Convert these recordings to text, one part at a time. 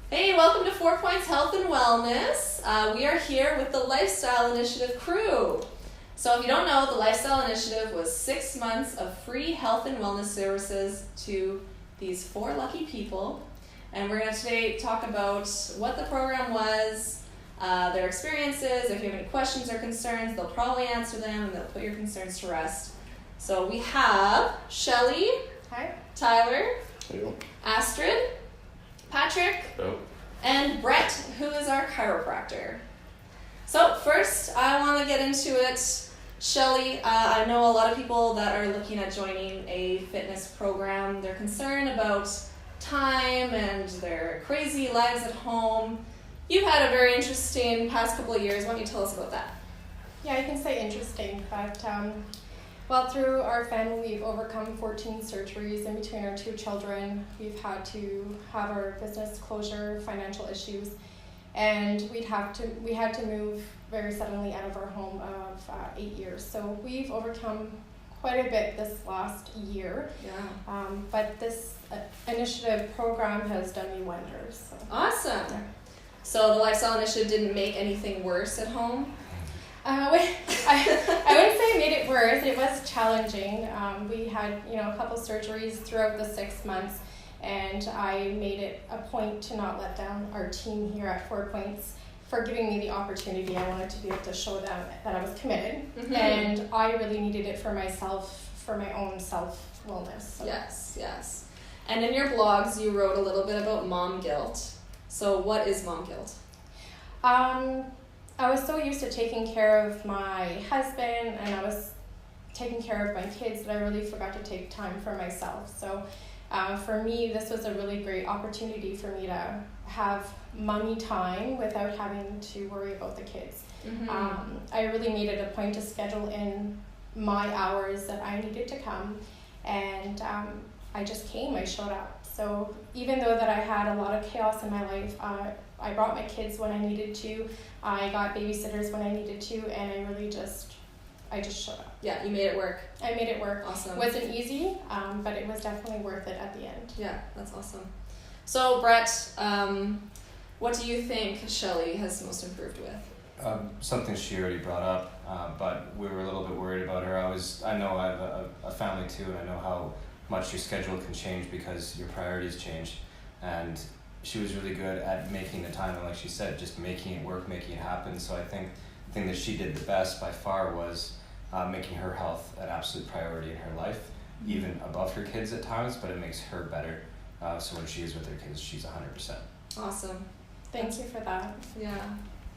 Hey, welcome to 4 Points Health and Wellness. We are here with the Lifestyle Initiative crew. So if you don't know, the Lifestyle Initiative was 6 months of free health and wellness services to these 4 lucky people. And we're going to today talk about what the program was, their experiences. If you have any questions or concerns, they'll probably answer them and they'll put your concerns to rest. So we have Shelly. Hi. Tyler. Hello. Astrid. Patrick. Hello. And Brett, who is our chiropractor. So first, I want to get into it. Shelly, I know a lot of people that are looking at joining a fitness program. They're concerned about time and their crazy lives at home. You've had a very interesting past couple of years. Why don't you tell us about that? Yeah, I can say interesting, but well, through our family, we've overcome 14 surgeries in between our 2 children. We've had to have our business closure, financial issues, and we had to move very suddenly out of our home of 8 years. So we've overcome quite a bit this last year. Yeah. But this initiative program has done me wonders. So. Awesome. Yeah. So the Lifestyle Initiative didn't make anything worse at home? I wouldn't say it made it worse. It was challenging. We had, a couple surgeries throughout the 6 months, and I made it a point to not let down our team here at 4 Points for giving me the opportunity. I wanted to be able to show them that I was committed, and I really needed it for myself, for my own self-wellness. So. Yes. And in your blogs, you wrote a little bit about mom guilt. So what is mom guilt? I was so used to taking care of my husband, and I was taking care of my kids that I really forgot to take time for myself. So for me, this was a really great opportunity for me to have mommy time without having to worry about the kids. I really made it a point to schedule in my hours that I needed to come, and I just came, I showed up. So even though that I had a lot of chaos in my life, I brought my kids when I needed to, I got babysitters when I needed to, and I really I just showed up. Yeah, you made it work. I made it work. Awesome. It wasn't easy, but it was definitely worth it at the end. Yeah, that's awesome. So Brett, what do you think Shelly has most improved with? Something she already brought up, but we were a little bit worried about her. I know I have a family too, and I know how much your schedule can change because your priorities change, and she was really good at making the time, and like she said, just making it work, making it happen. So I think the thing that she did the best by far was making her health an absolute priority in her life, even above her kids at times, but it makes her better. So when she is with her kids, she's 100%. Awesome. Thank you for that. Yeah.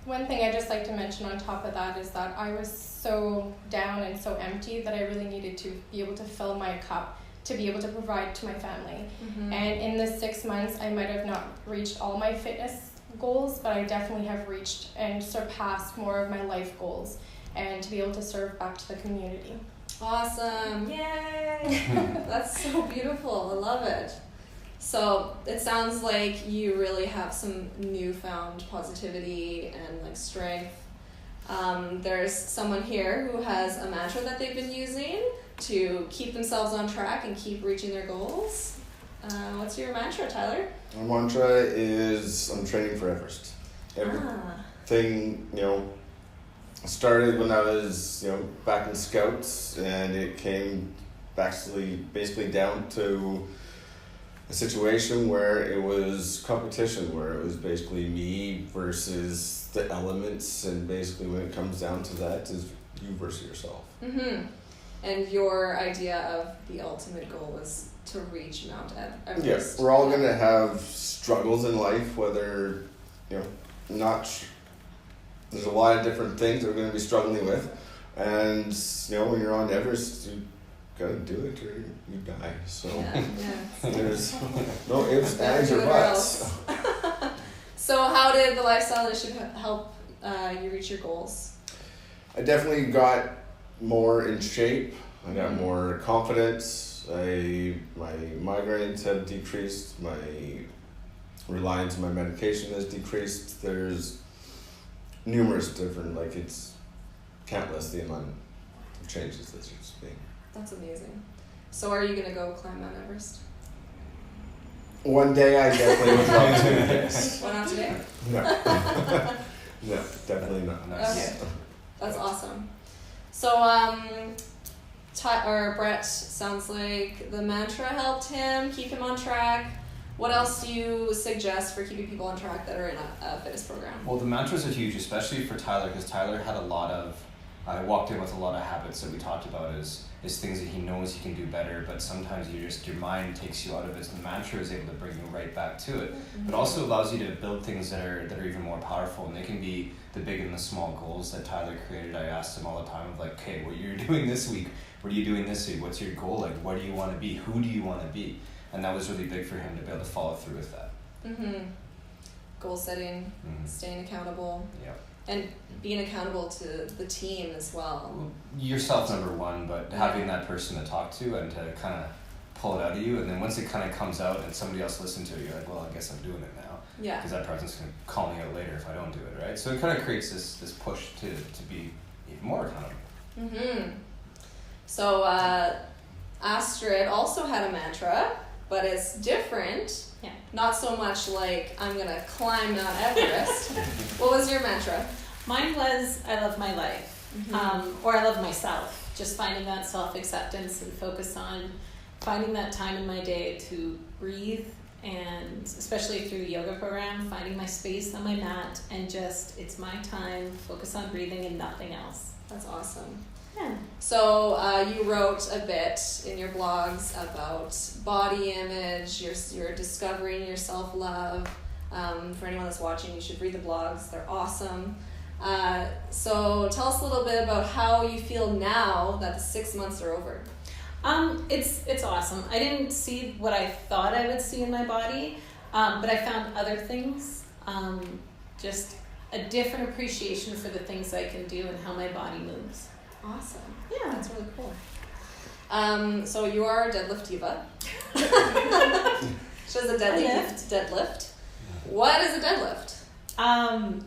One thing I'd just like to mention on top of that is that I was so down and so empty that I really needed to be able to fill my cup to be able to provide to my family. And in the 6 months, I might have not reached all my fitness goals, but I definitely have reached and surpassed more of my life goals, and to be able to serve back to the community. Awesome. Yay. That's so beautiful. I love it. So it sounds like you really have some newfound positivity and strength. There's someone here who has a mantra that they've been using to keep themselves on track and keep reaching their goals. What's your mantra, Tyler? My mantra is I'm training for Everest. Everything, started when I was, back in Scouts, and it came basically down to a situation where it was competition, where it was basically me versus the elements, and basically when it comes down to that is you versus yourself. And your idea of the ultimate goal was to reach Mount Everest. Yes, we're all going to have struggles in life, whether, there's a lot of different things that we're going to be struggling with. And, when you're on Everest, you got to do it or you die. So there's no ifs, ands, or buts. So how did the Lifestyle Initiative help you reach your goals? I definitely got more in shape. I got more confidence. My migraines have decreased. My reliance on my medication has decreased. There's numerous different, can't list the amount of changes that it's being. That's amazing. So are you going to go climb Mount Everest? One day I definitely would love to. Yes. Why not today? No. No, definitely not. Okay. That's awesome. So, Brett, sounds like the mantra helped him keep him on track. What else do you suggest for keeping people on track that are in a fitness program? Well, the mantras are huge, especially for Tyler, because Tyler had I walked in with a lot of habits that we talked about is things that he knows he can do better, but sometimes your mind takes you out of it. So the mantra is able to bring you right back to it. But also allows you to build things that are even more powerful, and they can be the big and the small goals that Tyler created. I asked him all the time of like, okay, what you're doing this week, what are you doing this week? What's your goal? Like, what do you want to be? Who do you want to be? And that was really big for him to be able to follow through with that. Goal setting, staying accountable. Yeah. And being accountable to the team as well. Yourself number one, but having that person to talk to and to kind of pull it out of you, and then once it kind of comes out and somebody else listens to it, you're like, well, I guess I'm doing it now. Yeah. Because that person's going to call me out later if I don't do it, right? So it kind of creates this push to be even more accountable. So Astrid also had a mantra, but it's different. Yeah. Not so much like, I'm going to climb Mount Everest. What was your mantra? Mine was, I love my life, or I love myself. Just finding that self-acceptance and focus on finding that time in my day to breathe, and especially through the yoga program, finding my space on my mat and just, it's my time, focus on breathing and nothing else. That's awesome. Yeah. So you wrote a bit in your blogs about body image, you're discovering your self-love. For anyone that's watching, you should read the blogs. They're awesome. So tell us a little bit about how you feel now that the 6 months are over. It's awesome. I didn't see what I thought I would see in my body, but I found other things. Just a different appreciation for the things I can do and how my body moves. Awesome. Yeah. That's really cool. So you are a deadlift diva. She has a deadlift. What is a deadlift?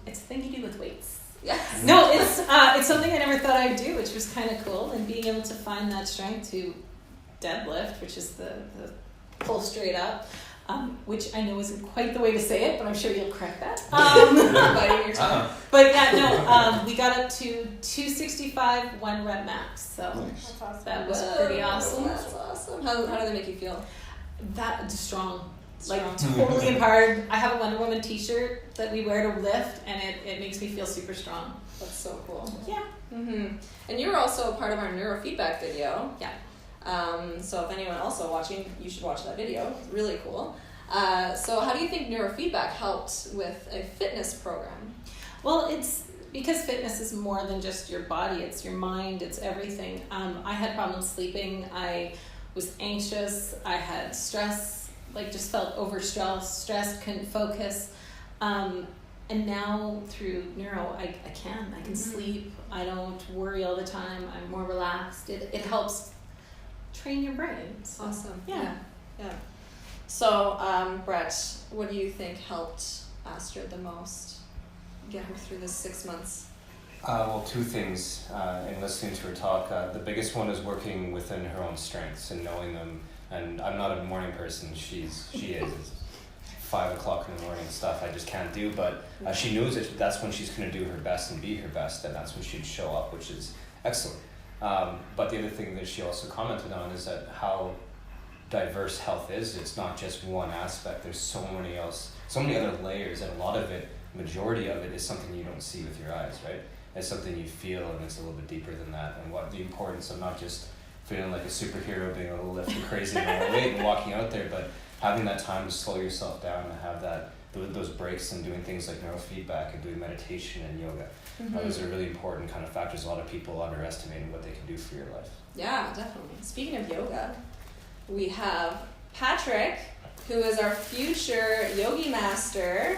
It's a thing you do with weights. Yes. No, it's something I never thought I'd do, which was kind of cool, and being able to find that strength to deadlift, which is the pull straight up, which I know isn't quite the way to say it, but I'm sure you'll correct that. Biting your tongue. But yeah, no, we got up to 265 1 rep max, so That's awesome. that was pretty awesome. That's awesome. How do they make you feel? That strong. Like totally empowered. I have a Wonder Woman t-shirt that we wear to lift, and it makes me feel super strong. That's so cool. Yeah. And you were also a part of our neurofeedback video. Yeah. So if anyone also watching, you should watch that video. It's really cool. So how do you think neurofeedback helped with a fitness program? Well, it's because fitness is more than just your body. It's your mind. It's everything. I had problems sleeping. I was anxious. I had stress. Like just felt stressed, couldn't focus. And now through neuro, I can sleep. I don't worry all the time. I'm more relaxed. It helps train your brain. So, Awesome. Yeah. So, Brett, what do you think helped Astrid the most get her through this 6 months? Well, two things in listening to her talk. The biggest one is working within her own strengths and knowing them. And I'm not a morning person. She is. It's 5 o'clock in the morning stuff I just can't do. But she knows that that's when she's going to do her best and be her best, and that's when she'd show up, which is excellent. But the other thing that she also commented on is that how diverse health is. It's not just one aspect. There's so many other layers, and a lot of it, majority of it, is something you don't see with your eyes, right? It's something you feel, and it's a little bit deeper than that. And what the importance of not just feeling like a superhero, being able to lift a crazy amount of weight and walking out there, but having that time to slow yourself down and have those breaks and doing things like neurofeedback and doing meditation and yoga. Those are really important kind of factors. A lot of people underestimate what they can do for your life. Yeah, definitely. Speaking of yoga, we have Patrick, who is our future yogi master,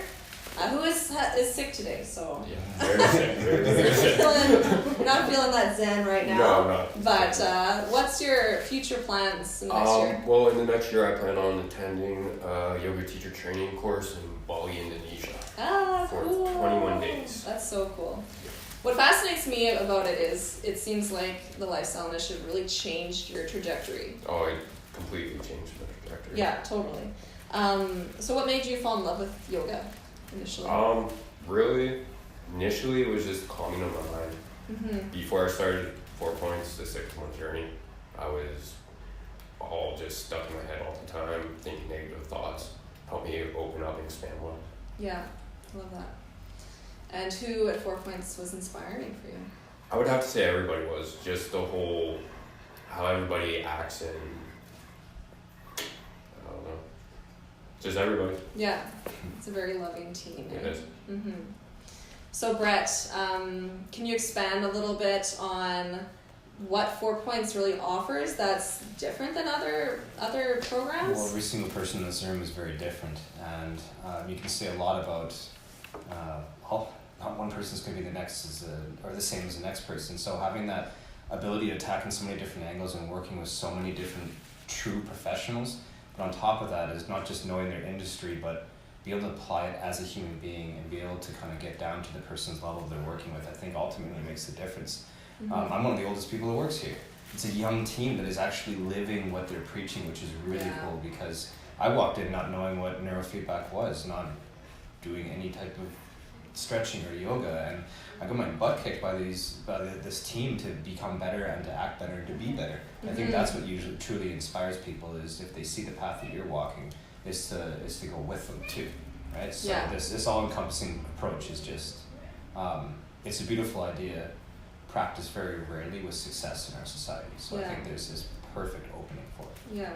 who is sick today, so Yeah, very sick. You're not feeling that zen right now. No, I'm not. But what's your future plans in the next year? Well, in the next year, I plan on attending a yoga teacher training course in Bali, Indonesia. For Cool. 21 days. That's so cool. What fascinates me about it is it seems like the Lifestyle Initiative really changed your trajectory. Oh, it completely changed my trajectory. Yeah, totally. So what made you fall in love with yoga initially? Really, initially it was just calming of my mind. Mm-hmm. Before I started 4 Points, the 6-month journey, I was all just stuck in my head all the time, thinking negative thoughts. Helped me open up and expand more. Yeah, I love that. And who at 4 Points was inspiring for you? I would have to say everybody was. Just the whole, how everybody acts and, I don't know, just everybody. Yeah, it's a very loving team. It is. Mm-hmm. So Brett, can you expand a little bit on what 4 Points really offers that's different than other programs? Well, every single person in this room is very different, and you can say a lot about not one person's going to be or the same as the next person. So having that ability to attack in so many different angles and working with so many different true professionals, but on top of that is not just knowing their industry, but be able to apply it as a human being and be able to kind of get down to the person's level they're working with, I think ultimately makes a difference. Mm-hmm. I'm one of the oldest people that works here. It's a young team that is actually living what they're preaching, which is really cool, because I walked in not knowing what neurofeedback was, not doing any type of stretching or yoga, and I got my butt kicked by this team to become better and to act better and to be better. Mm-hmm. I think that's what usually truly inspires people, is if they see the path that you're walking, is to go with them too, right? So this all-encompassing approach is just it's a beautiful idea, practiced very rarely with success in our society. So I think there's this perfect opening for it. Yeah.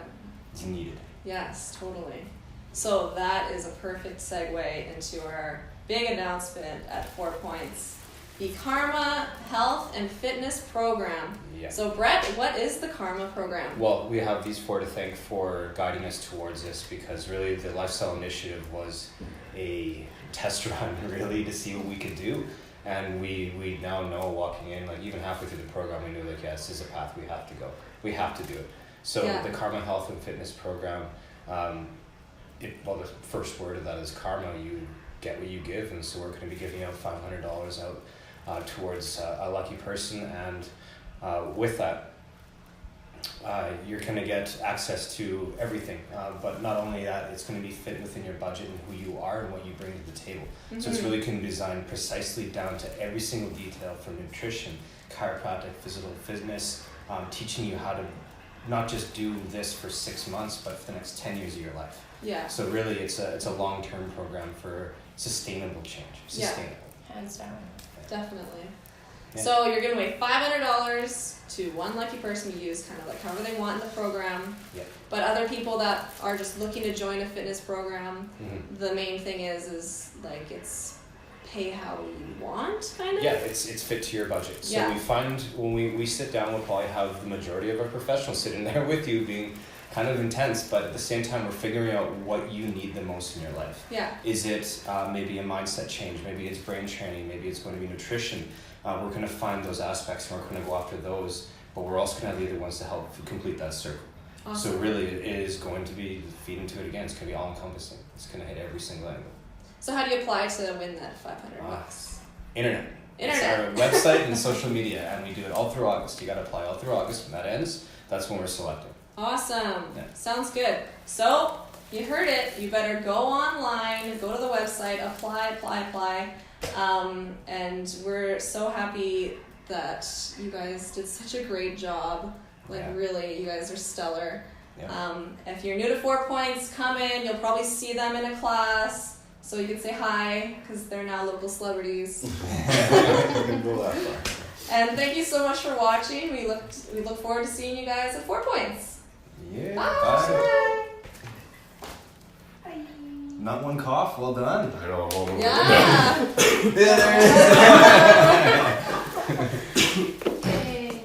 It's needed. Yes, totally. So that is a perfect segue into our big announcement at 4 Points, the Karma Health and Fitness Program. Yeah. So Brett, what is the Karma Program? Well, we have these four to thank for guiding us towards this, because really the Lifestyle Initiative was a test run really to see what we could do. And we now know, walking in, like even halfway through the program, we knew like, yes, this is a path we have to go. We have to do it. So the Karma Health and Fitness Program, the first word of that is karma. You get what you give, and so we're going to be giving out $500 out towards a lucky person, and with that, you're going to get access to everything. But not only that, it's going to be fit within your budget and who you are and what you bring to the table. Mm-hmm. So it's really going to be designed precisely down to every single detail, from nutrition, chiropractic, physical fitness, teaching you how to not just do this for 6 months, but for the next 10 years of your life. Yeah. So really, it's a long-term program for sustainable change. Sustainable. Yeah. Hands down. Definitely. Yeah. So you're giving away $500 to one lucky person to use kind of like however they want in the program. Yeah. But other people that are just looking to join a fitness program, Mm-hmm. the main thing is like it's pay how you want, kind of? Yeah, it's fit to your budget. So Yeah. we find when we sit down, we'll probably have the majority of our professionals sitting there with you, being kind of intense, but at the same time, we're figuring out what you need the most in your life. Yeah. Is it maybe a mindset change? Maybe it's brain training. Maybe it's going to be nutrition. We're going to find those aspects, and we're going to go after those, but we're also going to be the ones to help complete that circle. Awesome. So really, it is going to be, feed into it again, it's going to be all-encompassing. It's going to hit every single angle. So how do you apply to win that $500? Internet. It's our website and social media, and we do it all through August. You got to apply all through August. When that ends, that's when we're selecting. Awesome. Yeah. Sounds good. So you heard it. You better go online, go to the website, apply. And we're so happy that you guys did such a great job. Like really, you guys are stellar. Yeah. If you're new to 4 Points, come in. You'll probably see them in a class. So you can say hi, because they're now local celebrities. And thank you so much for watching. We look forward to seeing you guys at 4 Points. Yeah. Bye. Bye. Not one cough. Well done. I know, I'm all Yeah.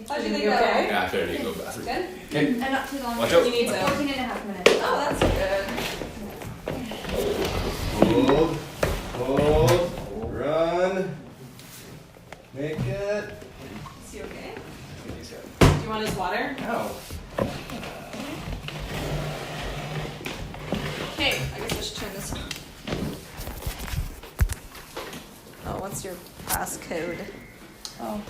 How'd you think that went? Yeah, after I need to go to the bathroom. Good? Okay. And not too long. Watch out. You need to. 14 and a half minutes. Oh, that's good. Hold, run, make it. Is he okay? Do you want his water? No. Okay, I guess I should turn this on. Oh, what's your passcode? Oh.